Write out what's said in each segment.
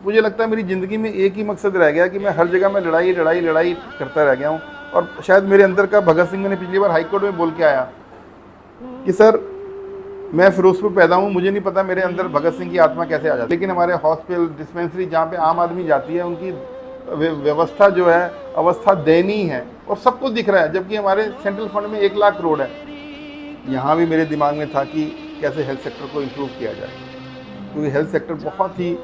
मुझे लगता है मेरी ज़िंदगी में एक ही मकसद रह गया कि मैं हर जगह में लड़ाई लड़ाई लड़ाई करता रह गया हूँ। और शायद मेरे अंदर का भगत सिंह, मैंने पिछली बार हाई कोर्ट में बोल के आया कि सर मैं फिरोजपुर पैदा हूँ, मुझे नहीं पता मेरे अंदर भगत सिंह की आत्मा कैसे आ जाती, लेकिन हमारे हॉस्पिटल डिस्पेंसरी जहाँ पे आम आदमी जाती है उनकी व्यवस्था जो है, अवस्था दयनीय है और सबको दिख रहा है, जबकि हमारे सेंट्रल फंड में 1 लाख करोड़ है। यहाँ भी मेरे दिमाग में था कि कैसे हेल्थ सेक्टर को इम्प्रूव किया जाए, क्योंकि हेल्थ सेक्टर बहुत ही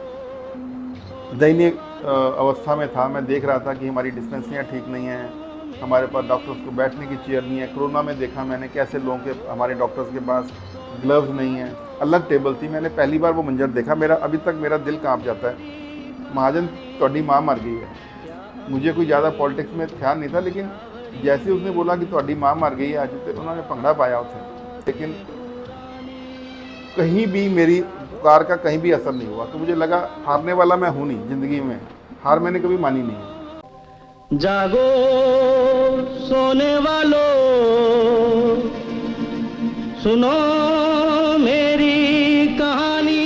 दयनीय अवस्था में था। मैं देख रहा था कि हमारी डिस्पेंसरियाँ ठीक नहीं हैं, हमारे पास डॉक्टर्स को बैठने की चेयर नहीं है। कोरोना में देखा मैंने कैसे लोगों के, हमारे डॉक्टर्स के पास ग्लव्स नहीं हैं, अलग टेबल थी। मैंने पहली बार वो मंजर देखा, मेरा अभी तक मेरा दिल कांप जाता है। महाजन ਤੁਹਾਡੀ माँ मर गई है, मुझे कोई ज़्यादा पॉलिटिक्स में ध्यान नहीं था, लेकिन जैसे उसने बोला कि ਤੁਹਾਡੀ माँ मर गई है आज, तो उन्होंने भंगड़ा पाया उसे, लेकिन कहीं भी मेरी पुकार का कहीं भी असर नहीं हुआ। तो मुझे लगा हारने वाला मैं हूँ नहीं, ज़िंदगी में हार मैंने कभी मानी नहीं है। जागो सोने वालों, सुनो मेरी कहानी।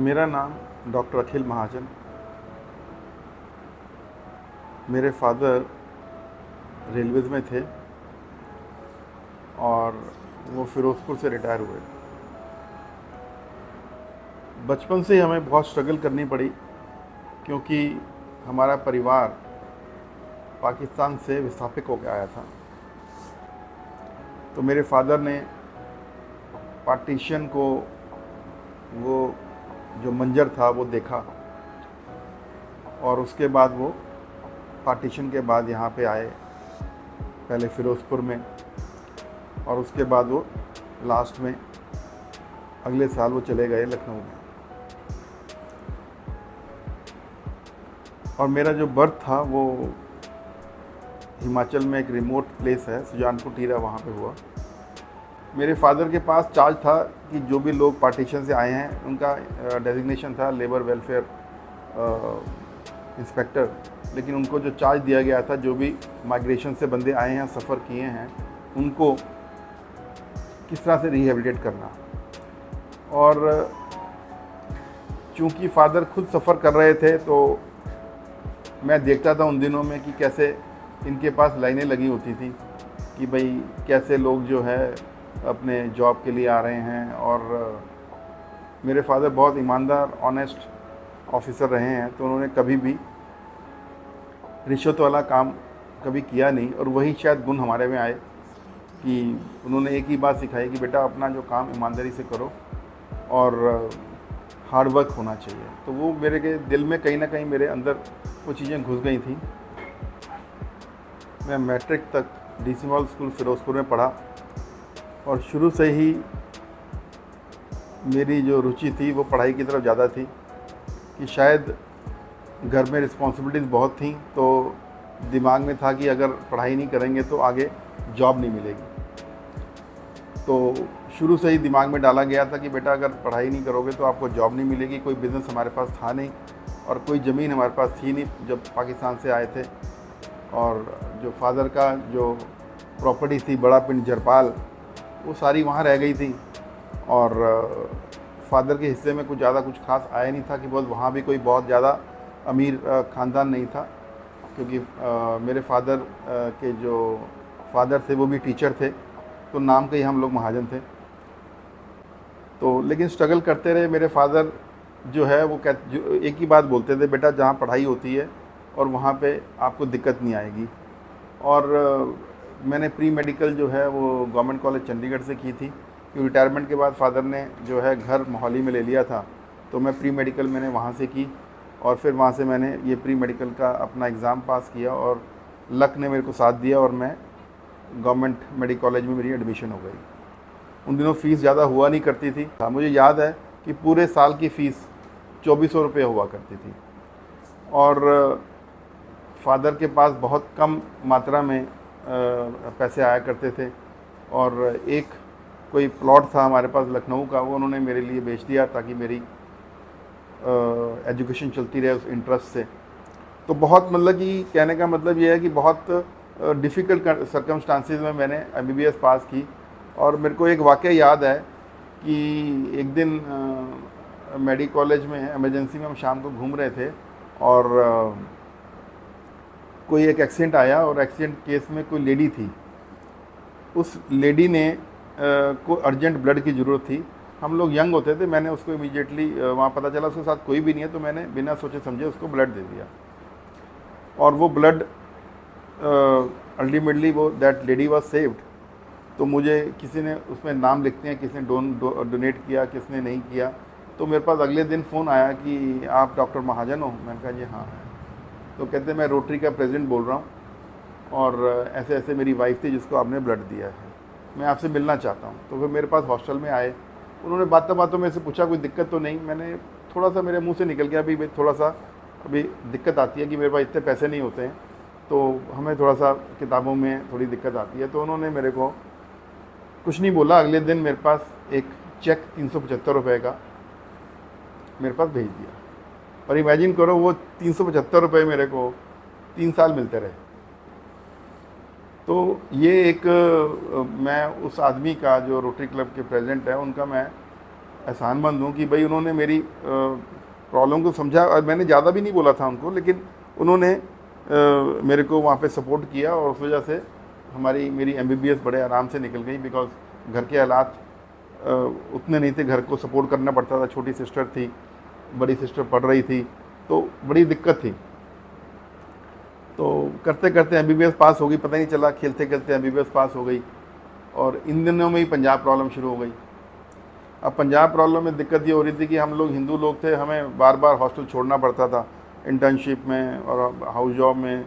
मेरा नाम डॉक्टर अखिल महाजन। मेरे फादर रेलवेज़ में थे और वो फ़िरोज़पुर से रिटायर हुए। बचपन से ही हमें बहुत स्ट्रगल करनी पड़ी, क्योंकि हमारा परिवार पाकिस्तान से विस्थापित होकर आया था। तो मेरे फादर ने पार्टीशन को, वो जो मंजर था वो देखा, और उसके बाद वो पार्टीशन के बाद यहाँ पे आए, पहले फ़िरोज़पुर में, और उसके बाद वो लास्ट में अगले साल वो चले गए लखनऊ में। और मेरा जो बर्थ था वो हिमाचल में एक रिमोट प्लेस है, सुजानपुर टीरा, वहाँ पे हुआ। मेरे फादर के पास चार्ज था कि जो भी लोग पार्टीशन से आए हैं उनका डेजिग्नेशन था लेबर वेलफेयर इंस्पेक्टर, लेकिन उनको जो चार्ज दिया गया था, जो भी माइग्रेशन से बंदे आए हैं, सफ़र किए हैं, उनको किस तरह से रिहेबिलिटेट करना। और चूँकि फादर खुद सफ़र कर रहे थे, तो मैं देखता था उन दिनों में कि कैसे इनके पास लाइनें लगी होती थी कि भाई कैसे लोग जो है अपने जॉब के लिए आ रहे हैं। और मेरे फादर बहुत ईमानदार, ऑनेस्ट ऑफिसर रहे हैं, तो उन्होंने कभी भी रिश्वत वाला काम कभी किया नहीं। और वही शायद गुण हमारे में आए कि उन्होंने एक ही बात सिखाई कि बेटा अपना जो काम ईमानदारी से करो और हार्ड वर्क होना चाहिए। तो वो मेरे के दिल में कहीं ना कहीं मेरे अंदर वो चीज़ें घुस गई थी। मैं मैट्रिक तक DC मॉडल स्कूल फ़िरोज़पुर में पढ़ा, और शुरू से ही मेरी जो रुचि थी वो पढ़ाई की तरफ ज़्यादा थी, कि शायद घर में रिस्पॉन्सिबिलिटीज़ बहुत थी, तो दिमाग में था कि अगर पढ़ाई नहीं करेंगे तो आगे जॉब नहीं मिलेगी। तो शुरू से ही दिमाग में डाला गया था कि बेटा अगर पढ़ाई नहीं करोगे तो आपको जॉब नहीं मिलेगी। कोई बिज़नेस हमारे पास था नहीं और कोई ज़मीन हमारे पास थी नहीं जब पाकिस्तान से आए थे। और जो फादर का जो प्रॉपर्टी थी बड़ा पिंड जरपाल, वो सारी वहाँ रह गई थी, और फादर के हिस्से में कुछ ज़्यादा कुछ खास आया नहीं था कि बहुत वहाँ भी कोई बहुत ज़्यादा अमीर ख़ानदान नहीं था, क्योंकि मेरे फादर के जो फादर थे वो भी टीचर थे, तो नाम के ही हम लोग महाजन थे। तो लेकिन स्ट्रगल करते रहे। मेरे फादर जो है वो एक ही बात बोलते थे, बेटा जहाँ पढ़ाई होती है और वहाँ पे आपको दिक्कत नहीं आएगी। और मैंने प्री मेडिकल जो है वो गवर्नमेंट कॉलेज चंडीगढ़ से की थी, क्योंकि रिटायरमेंट के बाद फादर ने जो है घर मोहाली में ले लिया था, तो मैं प्री मेडिकल मैंने वहाँ से की। और फिर वहाँ से मैंने ये प्री मेडिकल का अपना एग्ज़ाम पास किया, और लक ने मेरे को साथ दिया और मैं गवर्नमेंट मेडिकल कॉलेज में मेरी एडमिशन हो गई। उन दिनों फ़ीस ज़्यादा हुआ नहीं करती थी। मुझे याद है कि पूरे साल की फ़ीस 2400 रुपये हुआ करती थी, और फादर के पास बहुत कम मात्रा में पैसे आया करते थे। और एक कोई प्लॉट था हमारे पास लखनऊ का, वो उन्होंने मेरे लिए बेच दिया ताकि मेरी एजुकेशन चलती रहे उस इंटरेस्ट से। तो बहुत मतलब कि कहने का मतलब ये है कि बहुत डिफ़िकल्ट सर्कमस्टांसिस में मैंने MBBS पास की। और मेरे को एक वाक़या याद है कि एक दिन मेडी कॉलेज में इमरजेंसी में हम शाम को घूम रहे थे और कोई एक एक्सीडेंट आया और एक्सीडेंट केस में कोई लेडी थी। उस लेडी ने को अर्जेंट ब्लड की ज़रूरत थी। हम लोग यंग होते थे, मैंने उसको इमीडिएटली वहाँ पता चला उसके साथ कोई भी नहीं है, तो मैंने बिना सोचे समझे उसको ब्लड दे दिया और वो ब्लड अल्टीमेटली वो दैट लेडी वाज सेव्ड। तो मुझे किसी ने उसमें नाम लिखते हैं, किसी ने डोनेट किया, किसने नहीं किया। तो मेरे पास अगले दिन फ़ोन आया कि आप डॉक्टर महाजन हो? मैंने कहा जी हाँ है। तो कहते मैं रोटरी का प्रेसिडेंट बोल रहा हूँ और ऐसे ऐसे मेरी वाइफ थी जिसको आपने ब्लड दिया है, मैं आपसे मिलना चाहता हूँ। तो फिर मेरे पास हॉस्टल में आए, उन्होंने बातों बातों में से पूछा कोई दिक्कत तो नहीं। मैंने थोड़ा सा मेरे मुंह से निकल गया भाई थोड़ा सा अभी दिक्कत आती है कि मेरे पास इतने पैसे नहीं होते हैं, तो हमें थोड़ा सा किताबों में थोड़ी दिक्कत आती है। तो उन्होंने मेरे को कुछ नहीं बोला। अगले दिन मेरे पास एक चेक 375 रुपये का मेरे पास भेज दिया और इमेजिन करो वो 375 रुपये मेरे को 3 साल मिलते रहे। तो ये एक मैं उस आदमी का जो रोटरी क्लब के प्रेसिडेंट है उनका मैं एहसानमंद हूँ कि भाई उन्होंने मेरी प्रॉब्लम को समझा और मैंने ज़्यादा भी नहीं बोला था उनको, लेकिन उन्होंने मेरे को वहाँ पे सपोर्ट किया और उस वजह से मेरी MBBS बड़े आराम से निकल गई। बिकॉज घर के हालात उतने नहीं थे, घर को सपोर्ट करना पड़ता था। छोटी सिस्टर थी, बड़ी सिस्टर पढ़ रही थी, तो बड़ी दिक्कत थी। तो करते करते MBBS पास हो गई, पता नहीं चला, खेलते खेलते MBBS पास हो गई और इन दिनों में ही पंजाब प्रॉब्लम शुरू हो गई। अब पंजाब प्रॉब्लम में दिक्कत ये हो रही थी कि हम लोग हिंदू लोग थे, हमें बार बार हॉस्टल छोड़ना पड़ता था इंटर्नशिप में और हाउस जॉब में,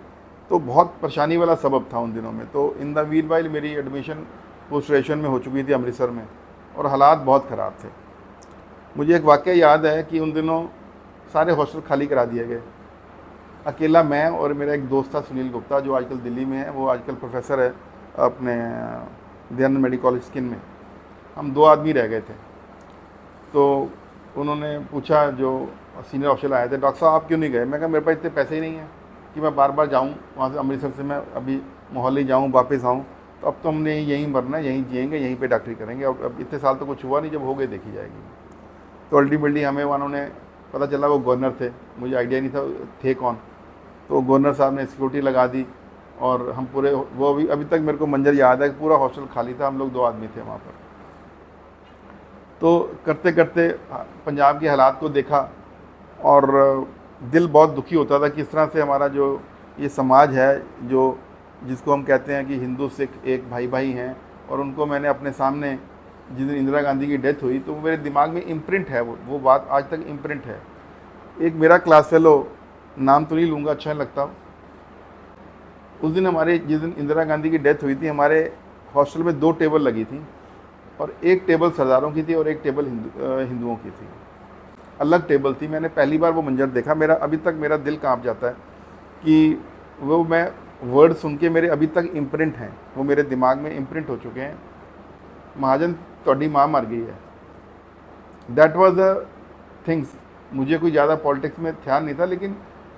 तो बहुत परेशानी वाला सबब था उन दिनों में। तो इन द मीन वाइल मेरी एडमिशन पोस्ट ग्रेजुएशन में हो चुकी थी अमृतसर में और हालात बहुत ख़राब थे। मुझे एक वाक़या याद है कि उन दिनों सारे हॉस्टल खाली करा दिए गए। अकेला मैं और मेरा एक दोस्त था सुनील गुप्ता, जो आजकल दिल्ली में है, वो आजकल प्रोफेसर है अपने दयानंद मेडिकल कॉलेज स्किन में। हम 2 आदमी रह गए थे। तो उन्होंने पूछा, जो सीनियर ऑफिसर आए थे, डॉक्टर साहब आप क्यों नहीं गए? मैं कहा मेरे पास इतने पैसे ही नहीं हैं कि मैं बार बार जाऊँ वहाँ से, अमृतसर से मैं अभी मोहाली जाऊँ वापस आऊँ। तो अब तो हमने यहीं मरना है, यहीं जिएंगे, यहीं पे डॉक्टरी करेंगे। अब इतने साल तो कुछ हुआ नहीं, जब हो गए देखी जाएगी। तो अल्टीमेटली हमें उन्होंने पता चला वो गवर्नर थे, मुझे आइडिया नहीं था थे कौन। तो गवर्नर साहब ने सिक्योरिटी लगा दी और हम पूरे, वो अभी तक मेरे को मंजर याद है, पूरा हॉस्टल खाली था, हम लोग 2 आदमी थे वहाँ पर। तो करते करते पंजाब के हालात को देखा और दिल बहुत दुखी होता था कि इस तरह से हमारा जो ये समाज है, जो जिसको हम कहते हैं कि हिंदू सिख एक भाई भाई हैं, और उनको मैंने अपने सामने जिस दिन इंदिरा गांधी की डेथ हुई तो मेरे दिमाग में इम्प्रिंट है, वो बात आज तक इम्प्रिंट है। एक मेरा क्लास फेलो, नाम तो नहीं लूँगा, अच्छा नहीं लगता, उस दिन हमारे जिस दिन इंदिरा गांधी की डेथ हुई थी, हमारे हॉस्टल में 2 टेबल लगी थी और एक टेबल सरदारों की थी और एक टेबल हिंदुओं की थी, अलग टेबल थी। मैंने पहली बार वो मंजर देखा, मेरा अभी तक मेरा दिल कांप जाता है कि वो मैं वर्ड सुन के मेरे अभी तक इम्प्रिंट हैं, वो मेरे दिमाग में इम्प्रिंट हो चुके हैं। महाजन तोड़ी माँ मर गई है, दैट वाज अ थिंग्स। मुझे कोई ज़्यादा पॉलिटिक्स में ध्यान नहीं था, लेकिन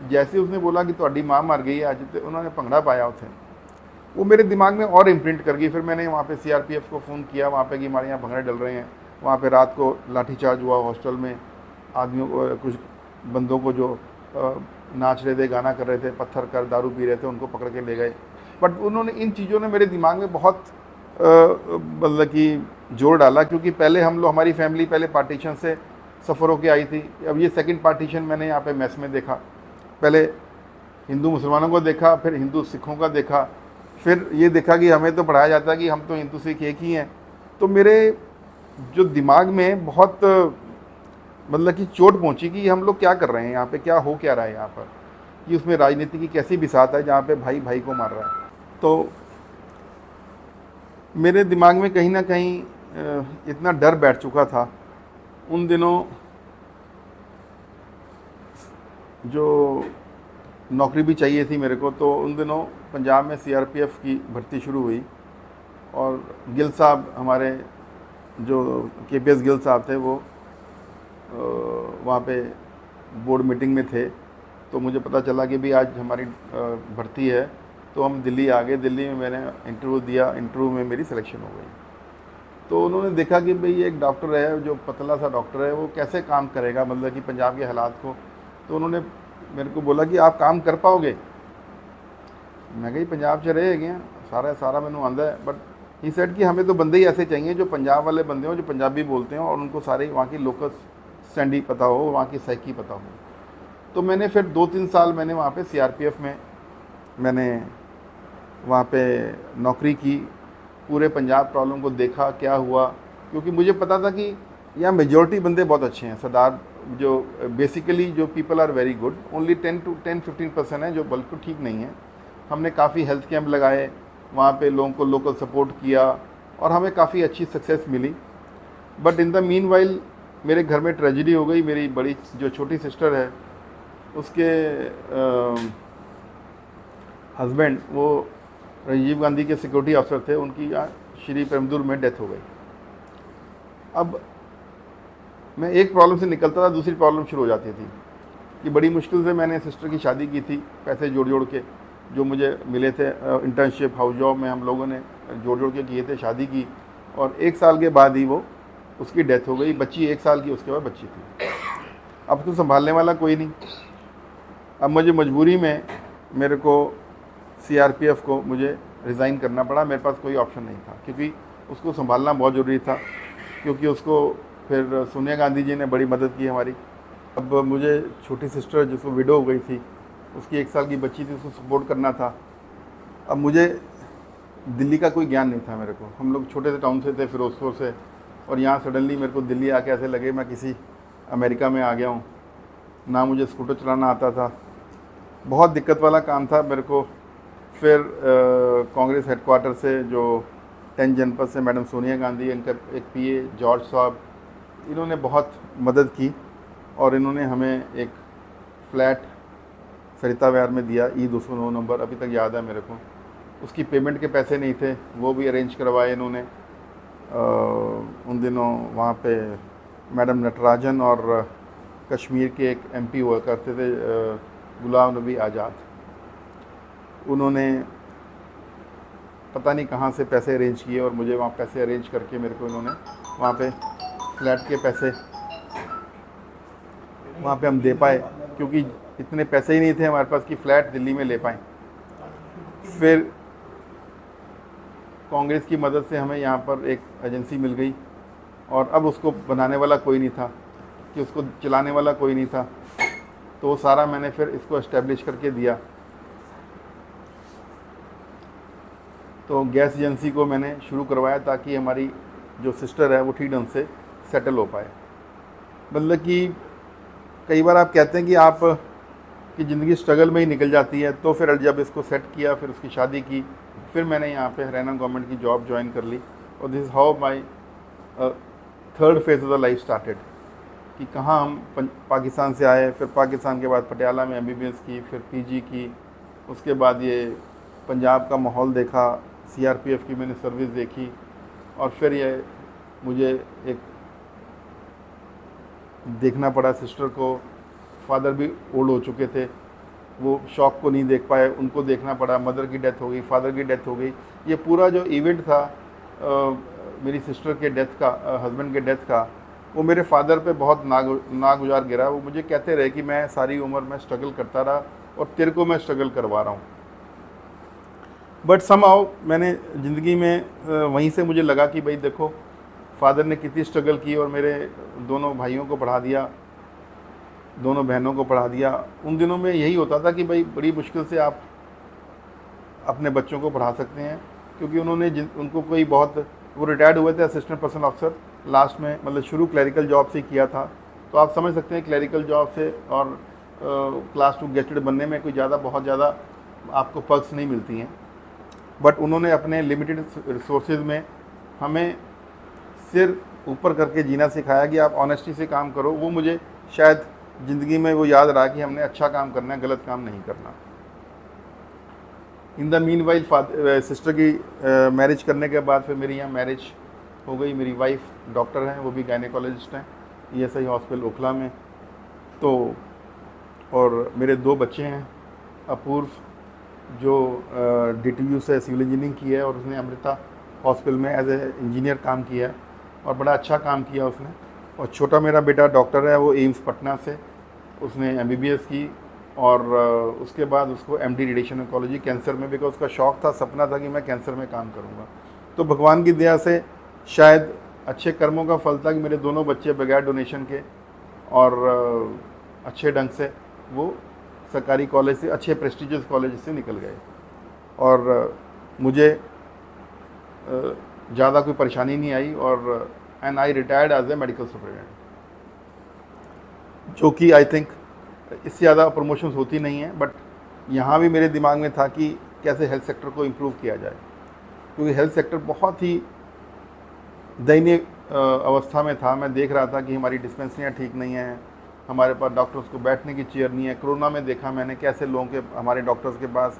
जैसे उसने बोला कि तोड़ी माँ मर गई है आज, तो उन्होंने भंगड़ा पाया उसे, वो मेरे दिमाग में और इम्प्रिंट कर गई। फिर मैंने वहाँ पे CRPF को फ़ोन किया वहाँ पे कि हमारे यहाँ भंगड़े डल रहे हैं। वहाँ पे रात को लाठीचार्ज हुआ हॉस्टल में, आदमियों को, कुछ बंदों को जो नाच रहे थे, गाना कर रहे थे, पत्थर कर दारू पी रहे थे, उनको पकड़ के ले गए। बट उन्होंने, इन चीज़ों ने मेरे दिमाग में बहुत मतलब कि जोर डाला, क्योंकि पहले हम लोग, हमारी फैमिली पहले पार्टीशन से सफ़र होके आई थी। अब ये सेकंड पार्टीशन मैंने यहाँ पे मेस में देखा। पहले हिंदू मुसलमानों को देखा, फिर हिंदू सिखों का देखा, फिर ये देखा कि हमें तो पढ़ाया जाता है कि हम तो हिंदू सिख एक ही हैं। तो मेरे जो दिमाग में बहुत मतलब कि चोट पहुंची कि हम लोग क्या कर रहे हैं यहाँ पे, क्या हो क्या रहा है यहाँ पर, कि उसमें राजनीति की कैसी बिसात है जहाँ पे भाई भाई को मार रहा है। तो मेरे दिमाग में कहीं ना कहीं इतना डर बैठ चुका था उन दिनों। जो नौकरी भी चाहिए थी मेरे को, तो उन दिनों पंजाब में CRPF की भर्ती शुरू हुई और गिल साहब, हमारे जो KPS गिल साहब थे, वो वहाँ पे बोर्ड मीटिंग में थे। तो मुझे पता चला कि भी आज हमारी भर्ती है, तो हम दिल्ली आ गए। दिल्ली में मैंने इंटरव्यू दिया, इंटरव्यू में मेरी सिलेक्शन हो गई। तो उन्होंने देखा कि भाई एक डॉक्टर है जो पतला सा डॉक्टर है, वो कैसे काम करेगा मतलब कि पंजाब के हालात को। तो उन्होंने मेरे को बोला कि आप काम कर पाओगे। मैं कही पंजाब च रहे गए सारा मैंने आंदा है, बट ही सेड कि हमें तो बंदे ही ऐसे चाहिए जो पंजाब वाले बंदे हों, जो पंजाबी बोलते हैं और उनको सारी वहाँ की लोकल स्टैंडी पता हो, वहाँ की साइकी पता हो। तो मैंने फिर 2-3 साल मैंने वहाँ पे CRPF में मैंने वहाँ पे नौकरी की, पूरे पंजाब प्रॉब्लम को देखा क्या हुआ, क्योंकि मुझे पता था कि यहाँ मेजॉरिटी बंदे बहुत अच्छे हैं। सरदार जो बेसिकली जो people are very good, only 10-15% हैं जो बिल्कुल ठीक नहीं है। हमने काफ़ी हेल्थ कैंप लगाए, वहाँ पे लोगों को लोकल सपोर्ट किया और हमें काफ़ी अच्छी सक्सेस मिली। But in the meanwhile मेरे घर में ट्रेजिडी हो गई। मेरी बड़ी जो छोटी सिस्टर है उसके हस्बैंड वो राजीव गांधी के सिक्योरिटी अफसर थे, उनकी यहाँ श्री पेरुम्बदूर में डेथ हो गई। अब मैं एक प्रॉब्लम से निकलता था, दूसरी प्रॉब्लम शुरू हो जाती थी कि बड़ी मुश्किल से मैंने सिस्टर की शादी की थी, पैसे जोड़ के जो मुझे मिले थे इंटर्नशिप हाउस जॉब में, हम लोगों ने जोड़ के किए थे, शादी की और 1 साल के बाद ही वो उसकी डेथ हो गई। बच्ची 1 साल की उसके बाद बच्ची थी। अब तो संभालने वाला कोई नहीं। अब मुझे मजबूरी में मेरे को CRPF को मुझे रिज़ाइन करना पड़ा। मेरे पास कोई ऑप्शन नहीं था क्योंकि उसको संभालना बहुत ज़रूरी था, क्योंकि उसको फिर सोनिया गांधी जी ने बड़ी मदद की हमारी। अब मुझे छोटी सिस्टर जिसको विडो हो गई थी, उसकी 1 साल की बच्ची थी, उसको सपोर्ट करना था। अब मुझे दिल्ली का कोई ज्ञान नहीं था मेरे को। हम लोग छोटे से टाउन से थे, फिरोजपुर से, और यहाँ सडनली मेरे को दिल्ली आके ऐसे लगे मैं किसी अमेरिका में आ गया हूँ। ना मुझे स्कूटर चलाना आता था, बहुत दिक्कत वाला काम था मेरे को। फिर कांग्रेस हेडक्वार्टर से जो 10 जनपद से मैडम सोनिया गांधी, इनका एक PA जॉर्ज साहब, इन्होंने बहुत मदद की और इन्होंने हमें एक फ्लैट सरिता विहार में दिया, E209 नंबर, अभी तक याद है मेरे को। उसकी पेमेंट के पैसे नहीं थे, वो भी अरेंज करवाए इन्होंने। उन दिनों वहाँ पे मैडम नटराजन और कश्मीर के एक MP हुआ करते थे, गुलाम नबी आज़ाद, उन्होंने पता नहीं कहाँ से पैसे अरेंज किए और मुझे वहाँ पैसे अरेंज करके मेरे को इन्होंने वहाँ पे फ्लैट के पैसे वहाँ पे हम दे पाए, क्योंकि इतने पैसे ही नहीं थे हमारे पास कि फ़्लैट दिल्ली में ले पाएँ। फिर कांग्रेस की मदद से हमें यहाँ पर एक एजेंसी मिल गई और अब उसको बनाने वाला कोई नहीं था, कि उसको चलाने वाला कोई नहीं था, तो वो सारा मैंने फिर इसको एस्टेब्लिश करके दिया। तो गैस एजेंसी को मैंने शुरू करवाया ताकि हमारी जो सिस्टर है वो ठीक ढंग से सेटल हो पाए। मतलब कि कई बार आप कहते हैं कि आप की ज़िंदगी स्ट्रगल में ही निकल जाती है, तो फिर जब इसको सेट किया, फिर उसकी शादी की, फिर मैंने यहाँ पे हरियाणा गवर्नमेंट की जॉब ज्वाइन कर ली और this is how my 3rd phase of the life started. कि कहाँ हम पाकिस्तान से आए, फिर पाकिस्तान के बाद पटियाला में MBBS की, फिर PG की, उसके बाद ये पंजाब का माहौल देखा, CRPF की मैंने सर्विस देखी और फिर ये मुझे एक देखना पड़ा सिस्टर को। फादर भी ओल्ड हो चुके थे, वो शौक को नहीं देख पाए, उनको देखना पड़ा। मदर की डेथ हो गई, फादर की डेथ हो गई। ये पूरा जो इवेंट था मेरी सिस्टर के डेथ का, हस्बैंड के डेथ का, वो मेरे फादर पे बहुत नागुजार गिरा। वो मुझे कहते रहे कि मैं सारी उम्र में स्ट्रगल करता रहा और तेरे को मैं स्ट्रगल करवा रहा हूँ। बट समहाउ मैंने ज़िंदगी में वहीं से मुझे लगा कि भाई देखो फादर ने कितनी स्ट्रगल की और मेरे दोनों भाइयों को पढ़ा दिया, दोनों बहनों को पढ़ा दिया। उन दिनों में यही होता था कि भाई बड़ी मुश्किल से आप अपने बच्चों को पढ़ा सकते हैं, क्योंकि उनको कोई बहुत, वो रिटायर्ड हुए थे असिस्टेंट पर्सनल ऑफिसर लास्ट में, मतलब शुरू क्लरिकल जॉब से किया था। तो आप समझ सकते हैं क्लरिकल जॉब से और क्लास 2 गेस्टेड बनने में कोई बहुत ज़्यादा आपको पर्क्स नहीं मिलती हैं। बट उन्होंने अपने लिमिटेड रिसोर्सेज में हमें सिर ऊपर करके जीना सिखाया कि आप ऑनेस्टी से काम करो। वो मुझे शायद ज़िंदगी में वो याद रहा कि हमने अच्छा काम करना है, गलत काम नहीं करना। इन द मीन वाइल सिस्टर की मैरिज करने के बाद फिर मेरी यहाँ मैरिज हो गई। मेरी वाइफ डॉक्टर हैं, वो भी गायनेकोलॉजिस्ट हैं ESI हॉस्पिटल ओखला में। तो और मेरे 2 बच्चे हैं, अपूर्व जो DTU से सिविल इंजीनियरिंग की है, और उसने अमृता हॉस्पिटल में एज ए इंजीनियर काम किया और बड़ा अच्छा काम किया उसने। और छोटा मेरा बेटा डॉक्टर है, वो एम्स पटना से उसने MBBS की और उसके बाद उसको MD रेडिएशन ऑन्कोलॉजी कैंसर में, बिकॉज उसका शौक़ था, सपना था कि मैं कैंसर में काम करूँगा। तो भगवान की दया से शायद अच्छे कर्मों का फल था कि मेरे दोनों बच्चे बगैर डोनेशन के और अच्छे ढंग से वो सरकारी कॉलेज से, अच्छे प्रेस्टिजियस कॉलेज से निकल गए और मुझे ज़्यादा कोई परेशानी नहीं आई और and I retired as a medical superintendent, जो कि आई थिंक इससे ज़्यादा प्रमोशंस होती नहीं हैं। बट यहाँ भी मेरे दिमाग में था कि कैसे हेल्थ सेक्टर को इम्प्रूव किया जाए, क्योंकि हेल्थ सेक्टर बहुत ही दयनीय अवस्था में था। मैं देख रहा था कि हमारी डिस्पेंसरियाँ ठीक नहीं हैं, हमारे पास डॉक्टर्स को बैठने की चेयर नहीं है। कोरोना में देखा मैंने कैसे लोगों के, हमारे डॉक्टर्स के पास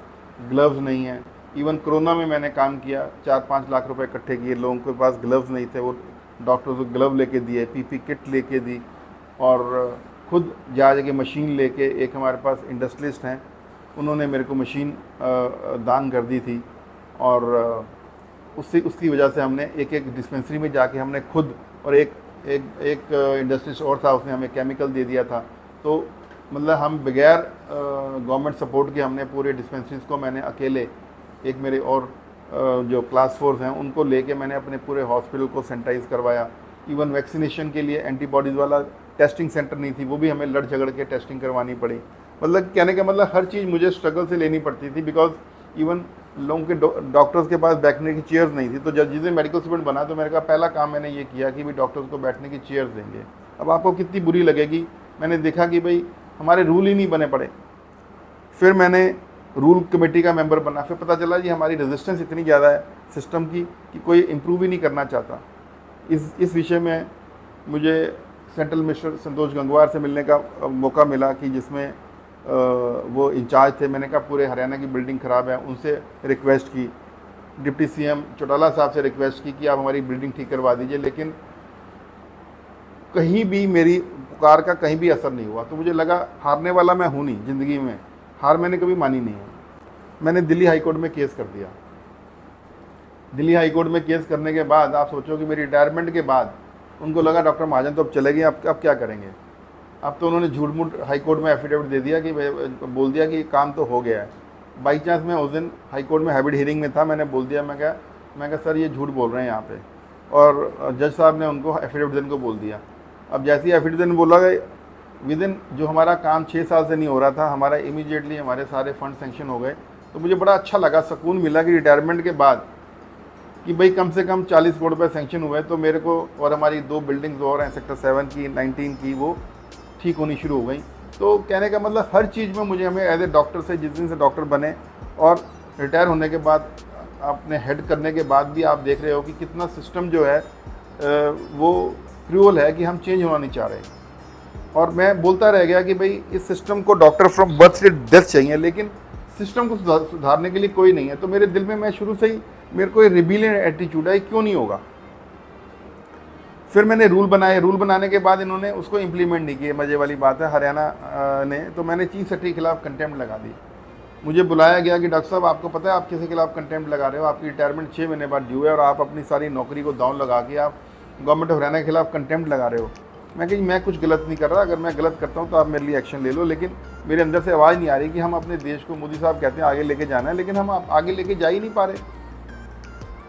ग्लव्स नहीं हैं। इवन कोरोना में मैंने काम किया, 4-5 लाख रुपए इकट्ठे किए, लोगों के पास ग्लव्स नहीं थे, वो डॉक्टर्स को ग्लव लेके दिए, PP किट लेके दी और खुद जा के मशीन लेके, एक हमारे पास इंडस्ट्रियलिस्ट हैं, उन्होंने मेरे को मशीन दान कर दी थी और उसकी वजह से हमने एक डिस्पेंसरी में जाके हमने खुद, और एक इंडस्ट्रियलिस्ट और था, उसने हमें केमिकल दे दिया था। तो मतलब हम बगैर गवर्नमेंट सपोर्ट के हमने पूरे डिस्पेंसरीज को, मैंने अकेले, एक मेरे और जो क्लास 4 हैं उनको लेके मैंने अपने पूरे हॉस्पिटल को सैनिटाइज़ करवाया। इवन वैक्सीनेशन के लिए एंटीबॉडीज़ वाला टेस्टिंग सेंटर नहीं थी, वो भी हमें लड़ झगड़ के टेस्टिंग करवानी पड़ी। मतलब कहने का मतलब हर चीज़ मुझे स्ट्रगल से लेनी पड़ती थी, बिकॉज इवन लोगों के डॉक्टर्स के पास बैठने की चेयर्स नहीं थी। तो जब जिस दिन मेडिकल स्टूडेंट बना तो मेरे का पहला काम मैंने ये किया कि भाई डॉक्टर्स को बैठने की चेयर्स देंगे। अब आपको कितनी बुरी लगेगी, मैंने देखा कि भाई हमारे रूल ही नहीं बने पड़े। फिर मैंने रूल कमेटी का मेंबर बना, फिर पता चला जी हमारी रेजिस्टेंस इतनी ज़्यादा है सिस्टम की कि कोई इम्प्रूव ही नहीं करना चाहता। इस विषय में मुझे सेंट्रल मिनिस्टर संतोष गंगवार से मिलने का मौका मिला कि जिसमें वो इंचार्ज थे। मैंने कहा पूरे हरियाणा की बिल्डिंग ख़राब है, उनसे रिक्वेस्ट की, डिप्टी CM चौटाला साहब से रिक्वेस्ट की कि आप हमारी बिल्डिंग ठीक करवा दीजिए, लेकिन कहीं भी मेरी पुकार का कहीं भी असर नहीं हुआ। तो मुझे लगा हारने वाला मैं हूँ नहीं, ज़िंदगी में हार मैंने कभी मानी नहीं है। मैंने दिल्ली हाई कोर्ट में केस कर दिया। दिल्ली हाई कोर्ट में केस करने के बाद आप सोचो कि मेरी रिटायरमेंट के बाद उनको लगा डॉक्टर महाजन तो अब चले गए, अब क्या करेंगे। अब तो उन्होंने झूठ मूठ हाई कोर्ट में एफिडेविट दे दिया कि बोल दिया कि काम तो हो गया है। बाई चांस मैं उस दिन हाई कोर्ट में हैबिट हियरिंग में था, मैंने बोल दिया, मैं कहा सर ये झूठ बोल रहे हैं यहाँ पे, और जज साहब ने उनको एफिडेविट देने को बोल दिया। अब जैसे ही एफिडेविट देने बोला गया, विद इन जो हमारा काम 6 साल से नहीं हो रहा था, हमारा इमीडिएटली हमारे सारे फंड सेंक्शन हो गए। तो मुझे बड़ा अच्छा लगा, सुकून मिला कि रिटायरमेंट के बाद कि भाई कम से कम 40 करोड़ रुपये सेंक्शन हुए। तो मेरे को, और हमारी 2 बिल्डिंग्स और हैं सेक्टर 7 की, 19 की, वो ठीक होनी शुरू हो गई। तो कहने का मतलब हर चीज़ में मुझे, हमें एज ए डॉक्टर से, जिस दिन से डॉक्टर बने और रिटायर होने के बाद, अपने हेड करने के बाद भी आप देख रहे हो कि कितना सिस्टम जो है वो क्रूअल है कि हम चेंज होना नहीं चाह रहे। और मैं बोलता रह गया कि भाई इस सिस्टम को डॉक्टर फ्रॉम बर्थ से डेथ चाहिए, लेकिन सिस्टम को सुधारने के लिए कोई नहीं है। तो मेरे दिल में, मैं शुरू से ही, मेरे को रिबेलियन एटीट्यूड है, क्यों नहीं होगा। फिर मैंने रूल बनाए, रूल बनाने के बाद इन्होंने उसको इम्प्लीमेंट नहीं किए। मज़े वाली बात है, हरियाणा ने, तो मैंने चीफ सेक्रेटरी के खिलाफ कंटेम्प्ट लगा दी। मुझे बुलाया गया कि डॉक्टर साहब आपको पता है आप किसी के खिलाफ कंटेम्प्ट लगा रहे हो, आपकी रिटायरमेंट 6 महीने बाद ड्यू है और आप अपनी सारी नौकरी को दांव लगा के आप गवर्नमेंट ऑफ हरियाणा के खिलाफ कंटेम्प्ट लगा रहे हो। मैं कहीं मैं कुछ गलत नहीं कर रहा, अगर मैं गलत करता हूँ तो आप मेरे लिए एक्शन ले लो, लेकिन मेरे अंदर से आवाज़ नहीं आ रही कि हम अपने देश को, मोदी साहब कहते हैं आगे लेके जाना है, लेकिन हम आगे लेके जा ही नहीं पा रहे।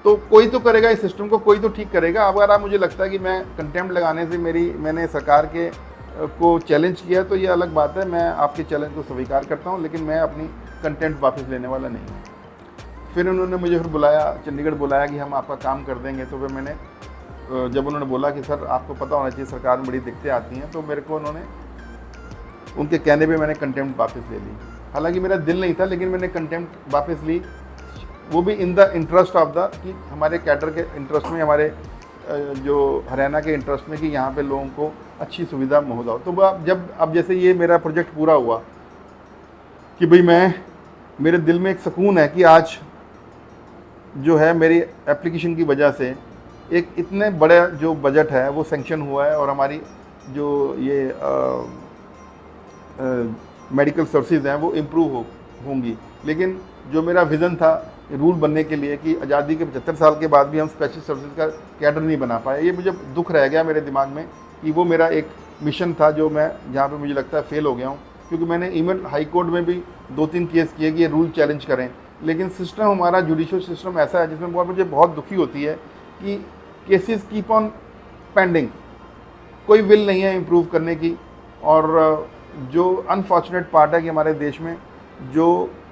तो कोई तो करेगा इस सिस्टम को, कोई तो ठीक करेगा। अगर आप, मुझे लगता है कि मैं कंटेम्प्ट लगाने से मैंने सरकार के को चैलेंज किया, तो ये अलग बात है, मैं आपके चैलेंज को स्वीकार करता हूँ, लेकिन मैं अपनी कंटेम्प्ट वापस लेने वाला नहीं हूँ। फिर उन्होंने मुझे फिर बुलाया, चंडीगढ़ बुलाया कि हम आपका काम कर देंगे। तो फिर मैंने, जब उन्होंने बोला कि सर आपको पता होना चाहिए सरकार में बड़ी दिक्कतें आती हैं, तो मेरे को उन्होंने, उनके कहने पे मैंने कंटेम्प्ट वापस ले ली। हालांकि मेरा दिल नहीं था, लेकिन मैंने कंटेम्प्ट वापस ली, वो भी in the interest of the, कि हमारे कैडर के इंटरेस्ट में, हमारे जो हरियाणा के इंटरेस्ट में, कि यहाँ पे लोगों को अच्छी सुविधा मौजूद हो। तो अब जैसे ये मेरा प्रोजेक्ट पूरा हुआ कि भाई मेरे दिल में एक सुकून है कि आज जो है मेरी एप्लीकेशन की वजह से एक इतने बड़ा जो बजट है वो सेंक्शन हुआ है, और हमारी जो ये मेडिकल सर्विसेज हैं वो इम्प्रूव होंगी। लेकिन जो मेरा विज़न था रूल बनने के लिए कि आज़ादी के 75 साल के बाद भी हम स्पेशल सर्विसेज का कैडर नहीं बना पाए। ये मुझे दुख रह गया मेरे दिमाग में कि वो मेरा एक मिशन था जो मैं जहाँ पे मुझे लगता है फेल हो गया हूँ, क्योंकि मैंने इवन हाई कोर्ट में भी 2-3 केस किए कि ये रूल चैलेंज करें, लेकिन सिस्टम हमारा जुडिशल सिस्टम ऐसा है जिसमें मुझे बहुत दुखी होती है कि केसेस कीप ऑन पेंडिंग, कोई विल नहीं है इम्प्रूव करने की। और जो अनफॉर्चुनेट पार्ट है कि हमारे देश में जो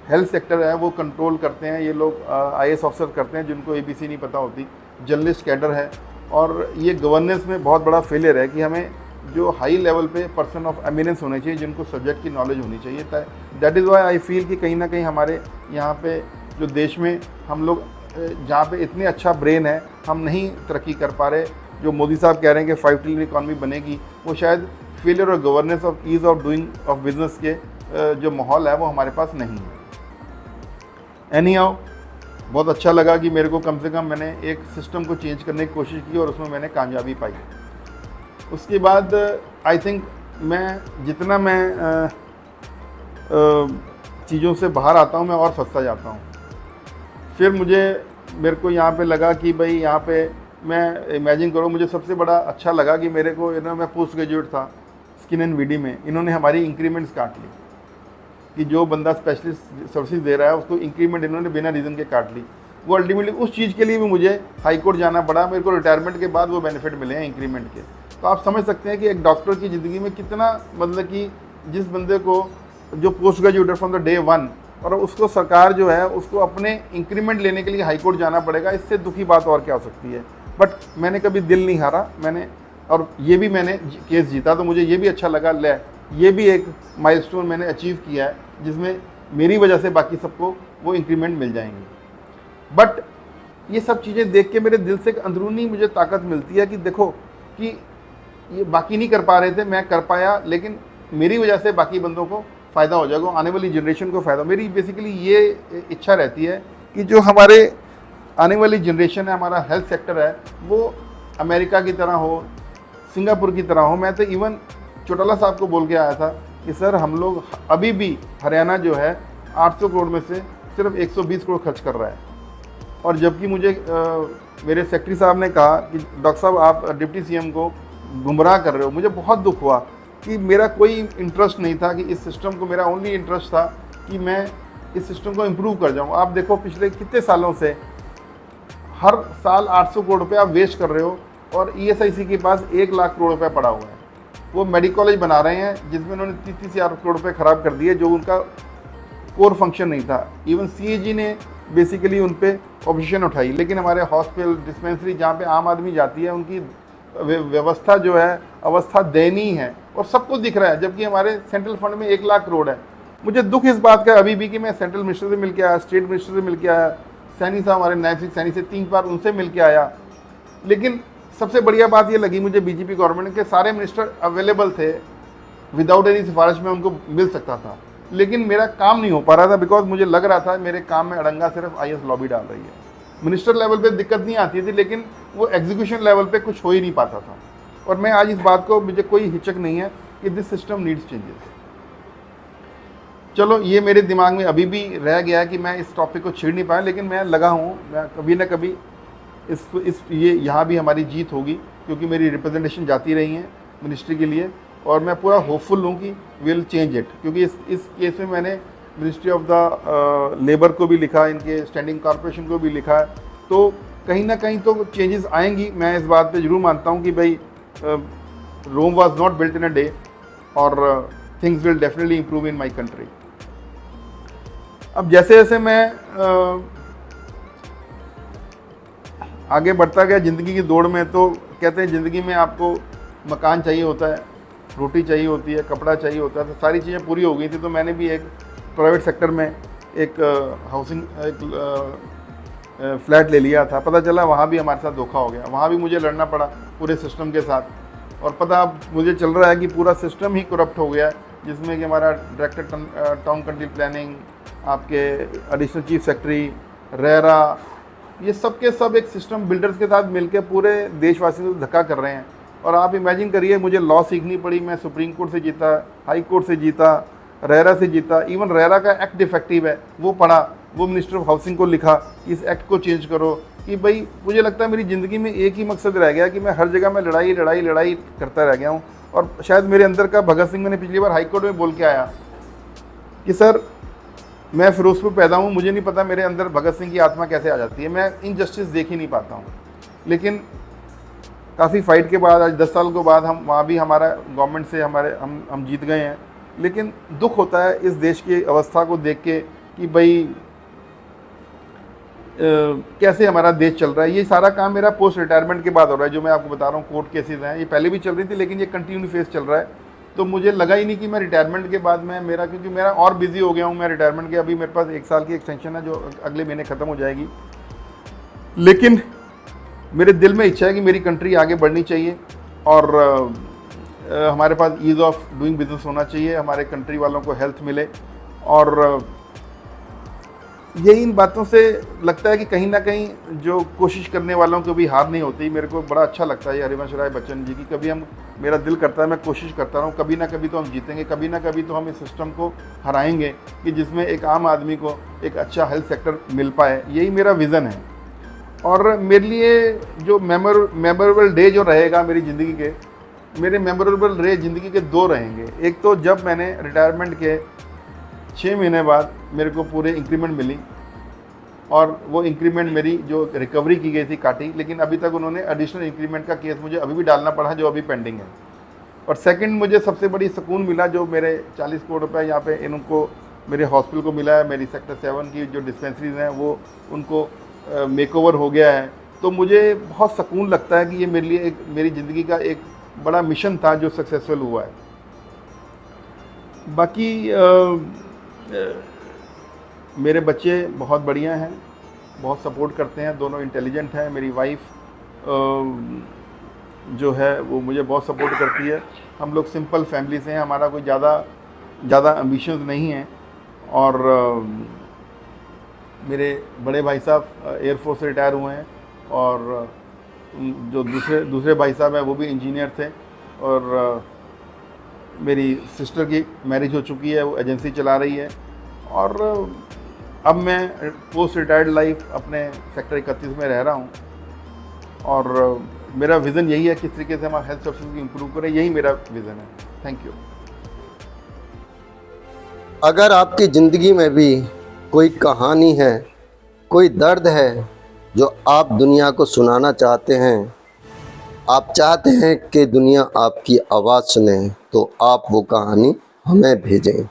हेल्थ सेक्टर है वो कंट्रोल करते हैं ये लोग, IAS ऑफिसर करते हैं जिनको ABC नहीं पता होती, जर्नलिस्ट कैडर है, और ये गवर्नेंस में बहुत बड़ा फेलियर है कि हमें जो हाई लेवल पे पर्सन ऑफ एमिनेंस होने चाहिए, जिनको सब्जेक्ट की नॉलेज होनी चाहिए। That is why I feel कि कहीं ना कहीं हमारे यहाँ पे जो देश में हम लोग जहाँ पे इतने अच्छा ब्रेन है हम नहीं तरक्की कर पा रहे। जो मोदी साहब कह रहे हैं कि 5 ट्रिलियन इकॉनमी बनेगी, वो शायद फेलियर और governance of ease of doing of business के जो माहौल है वो हमारे पास नहीं है। एनी हाउ, बहुत अच्छा लगा कि मेरे को कम से कम मैंने एक सिस्टम को चेंज करने की कोशिश की और उसमें मैंने कामयाबी पाई। उसके बाद आई थिंक मैं जितना मैं चीज़ों से बाहर आता हूँ मैं और फंसता जाता हूँ। फिर मेरे को यहाँ पे लगा कि भाई यहाँ पे मैं इमेजिन करो, मुझे सबसे बड़ा अच्छा लगा कि मेरे को मैं पोस्ट ग्रेजुएट था स्किन एंड वीडी में, इन्होंने हमारी इंक्रीमेंट्स काट ली कि जो बंदा स्पेशलिस्ट सर्विसेज दे रहा है उसको इंक्रीमेंट इन्होंने बिना रीज़न के काट ली। वो अल्टीमेटली उस चीज़ के लिए भी मुझे हाई कोर्ट जाना पड़ा, मेरे को रिटायरमेंट के बाद वो बेनिफिट मिले हैं इंक्रीमेंट के। तो आप समझ सकते हैं कि एक डॉक्टर की ज़िंदगी में कितना, मतलब कि जिस बंदे को जो post graduate from the day 1 और उसको सरकार जो है उसको अपने इंक्रीमेंट लेने के लिए हाई कोर्ट जाना पड़ेगा, इससे दुखी बात और क्या हो सकती है। बट मैंने कभी दिल नहीं हारा, और ये भी मैंने केस जीता, तो मुझे ये भी अच्छा लगा, ये भी एक माइलस्टोन मैंने अचीव किया है जिसमें मेरी वजह से बाकी सबको वो इंक्रीमेंट मिल जाएंगे। बट ये सब चीज़ें देख के मेरे दिल से एक अंदरूनी मुझे ताकत मिलती है कि देखो कि ये बाकी नहीं कर पा रहे थे, मैं कर पाया, लेकिन मेरी वजह से बाकी बंदों को फ़ायदा हो जाएगा, आने वाली जनरेशन को फ़ायदा। मेरी बेसिकली ये इच्छा रहती है कि जो हमारे आने वाली जनरेशन है, हमारा हेल्थ सेक्टर है, वो अमेरिका की तरह हो, सिंगापुर की तरह हो। मैं तो इवन चौटाला साहब को बोल के आया था कि सर हम लोग अभी भी हरियाणा जो है 800 करोड़ में से सिर्फ 120 करोड़ खर्च कर रहा है। और जबकि मुझे मेरे सेक्रेटरी साहब ने कहा कि डॉक्टर साहब आप डिप्टी CM को गुमराह कर रहे हो। मुझे बहुत दुख हुआ कि मेरा कोई इंटरेस्ट नहीं था कि इस सिस्टम को, मेरा ओनली इंटरेस्ट था कि मैं इस सिस्टम को इम्प्रूव कर जाऊँ। आप देखो पिछले कितने सालों से हर साल 800 करोड़ रुपये आप वेस्ट कर रहे हो और ESIC के पास 1 लाख करोड़ रुपये पड़ा हुआ है। वो मेडिकल कॉलेज बना रहे हैं जिसमें उन्होंने 30 हज़ार करोड़ रुपये ख़राब कर दिए, जो उनका कोर फंक्शन नहीं था। इवन CAG ने बेसिकली उन पर ऑब्जेक्शन उठाई, लेकिन हमारे हॉस्पिटल, डिस्पेंसरी जहाँ पे आम आदमी जाती है, उनकी व्यवस्था जो है, अवस्था दयनीय है और सब कुछ दिख रहा है, जबकि हमारे सेंट्रल फंड में 1 लाख करोड़ है। मुझे दुख इस बात का अभी भी कि मैं सेंट्रल मिनिस्टर से मिल के आया, स्टेट मिनिस्टर से मिल के आया, सैनी साहब हमारे नायब सिंह सैनी से 3 बार उनसे मिल के आया, लेकिन सबसे बढ़िया बात ये लगी मुझे BJP गवर्नमेंट के सारे मिनिस्टर अवेलेबल थे, विदाउट एनी सिफारिश में उनको मिल सकता था, लेकिन मेरा काम नहीं हो पा रहा था बिकॉज मुझे लग रहा था मेरे काम में अड़ंगा सिर्फ IS लॉबी डाल रही है। मिनिस्टर लेवल पे दिक्कत नहीं आती थी, लेकिन वो एग्जीक्यूशन लेवल पे कुछ हो ही नहीं पाता था। और मैं आज इस बात को, मुझे कोई हिचक नहीं है कि दिस सिस्टम नीड्स चेंजेस। चलो ये मेरे दिमाग में अभी भी रह गया है कि मैं इस टॉपिक को छेड़ नहीं पाया, लेकिन मैं लगा हूँ, मैं कभी ना कभी ये यहाँ भी हमारी जीत होगी, क्योंकि मेरी रिप्रेजेंटेशन जाती रही है मिनिस्ट्री के लिए और मैं पूरा होपफुल हूँ कि विल चेंज इट। क्योंकि इस केस में मैंने मिनिस्ट्री ऑफ द लेबर को भी लिखा, इनके स्टैंडिंग कॉर्पोरेशन को भी लिखा है, तो कहीं ना कहीं तो चेंजेस आएंगी। मैं इस बात पे जरूर मानता हूँ कि भाई Rome was not built in a day और things will definitely improve in my country. अब जैसे जैसे मैं आगे बढ़ता गया ज़िंदगी की दौड़ में, तो कहते हैं ज़िंदगी में आपको मकान चाहिए होता है, रोटी चाहिए होती है, कपड़ा चाहिए होता है, तो सारी चीज़ें पूरी हो गई थी। तो मैंने भी एक प्राइवेट सेक्टर में एक हाउसिंग फ्लैट ले लिया था। पता चला वहाँ भी हमारे साथ धोखा हो गया, वहाँ भी मुझे लड़ना पड़ा पूरे सिस्टम के साथ। और पता अब मुझे चल रहा है कि पूरा सिस्टम ही करप्ट हो गया है, जिसमें कि हमारा डायरेक्टर टाउन कंट्री प्लानिंग, आपके एडिशनल चीफ सेक्रेटरी, रेरा, ये सब के सब एक सिस्टम बिल्डर्स के साथ मिलकर पूरे देशवासियों को धक्का कर रहे हैं। और आप इमेजिन करिए, मुझे लॉ सीखनी पड़ी, मैं सुप्रीम कोर्ट से जीता, हाई कोर्ट से जीता, रेरा से जीता, इवन रेरा का एक्ट डिफेक्टिव है वो पढ़ा, वो मिनिस्टर ऑफ हाउसिंग को लिखा कि इस एक्ट को चेंज करो, कि भाई मुझे लगता है मेरी ज़िंदगी में एक ही मकसद रह गया कि मैं हर जगह में लड़ाई लड़ाई लड़ाई करता रह गया हूँ। और शायद मेरे अंदर का भगत सिंह, मैंने पिछली बार हाई कोर्ट में बोल के आया कि सर मैं फिरोजपुर पैदा हूँ, मुझे नहीं पता मेरे अंदर भगत सिंह की आत्मा कैसे आ जाती है, मैं इनजस्टिस देख ही नहीं पाता हूँ। लेकिन काफ़ी फाइट के बाद आज 10 साल के बाद हम वहाँ भी हमारा गवर्नमेंट से हम जीत गए हैं। लेकिन दुख होता है इस देश की अवस्था को देख के कि भाई कैसे हमारा देश चल रहा है। ये सारा काम मेरा पोस्ट रिटायरमेंट के बाद हो रहा है, जो मैं आपको बता रहा हूँ। कोर्ट केसेस हैं, ये पहले भी चल रही थी लेकिन ये कंटिन्यू फेस चल रहा है। तो मुझे लगा ही नहीं कि मैं रिटायरमेंट के बाद में क्योंकि मेरा और बिजी हो गया हूँ मैं रिटायरमेंट के। अभी मेरे पास 1 साल की एक्सटेंशन है जो अगले महीने ख़त्म हो जाएगी। लेकिन मेरे दिल में इच्छा है कि मेरी कंट्री आगे बढ़नी चाहिए और हमारे पास ईज़ ऑफ डूइंग बिजनेस होना चाहिए, हमारे कंट्री वालों को हेल्थ मिले। और यही इन बातों से लगता है कि कहीं ना कहीं जो कोशिश करने वालों को भी हार नहीं होती। मेरे को बड़ा अच्छा लगता है हरिवंश राय बच्चन जी की। कभी मेरा दिल करता है, मैं कोशिश करता रहूँ, कभी ना कभी तो हम जीतेंगे, कभी ना कभी तो हम इस सिस्टम को हराएंगे कि जिसमें एक आम आदमी को एक अच्छा हेल्थ सेक्टर मिल पाए। यही मेरा विज़न है। और मेरे लिए जो मेमोरेबल डे जो रहेगा मेरी ज़िंदगी के, मेरे मेमोरेबल डे ज़िंदगी के 2 रहेंगे। एक तो जब मैंने रिटायरमेंट के 6 महीने बाद मेरे को पूरे इंक्रीमेंट मिली और वो इंक्रीमेंट मेरी जो रिकवरी की गई थी काटी, लेकिन अभी तक उन्होंने एडिशनल इंक्रीमेंट का केस मुझे अभी भी डालना पड़ा जो अभी पेंडिंग है। और सेकंड, मुझे सबसे बड़ी सुकून मिला जो मेरे 40 करोड़ रुपए यहाँ पे इनको मेरे हॉस्पिटल को मिला है। मेरी सेक्टर 7 की जो डिस्पेंसरीज हैं वो उनको मेकओवर हो गया है। तो मुझे बहुत सुकून लगता है कि ये मेरे लिए मेरी ज़िंदगी का एक बड़ा मिशन था जो सक्सेसफुल हुआ है। बाकी मेरे बच्चे बहुत बढ़िया हैं, बहुत सपोर्ट करते हैं, दोनों इंटेलिजेंट हैं। मेरी वाइफ जो है वो मुझे बहुत सपोर्ट करती है। हम लोग सिंपल फैमिली से हैं, हमारा कोई ज़्यादा एम्बिशंस नहीं है। और मेरे बड़े भाई साहब एयरफोर्स से रिटायर हुए हैं और जो दूसरे भाई साहब हैं वो भी इंजीनियर थे। और मेरी सिस्टर की मैरिज हो चुकी है, वो एजेंसी चला रही है। और अब मैं पोस्ट रिटायर्ड लाइफ अपने सेक्टर 31 में रह रहा हूँ। और मेरा विज़न यही है कि किस तरीके से हम हेल्थ सर्विसेज को इम्प्रूव करें, यही मेरा विज़न है। Thank you. अगर आपकी ज़िंदगी में भी कोई कहानी है, कोई दर्द है जो आप दुनिया को सुनाना चाहते हैं, आप चाहते हैं कि दुनिया आपकी आवाज़ सुने, तो आप वो कहानी हमें भेजें।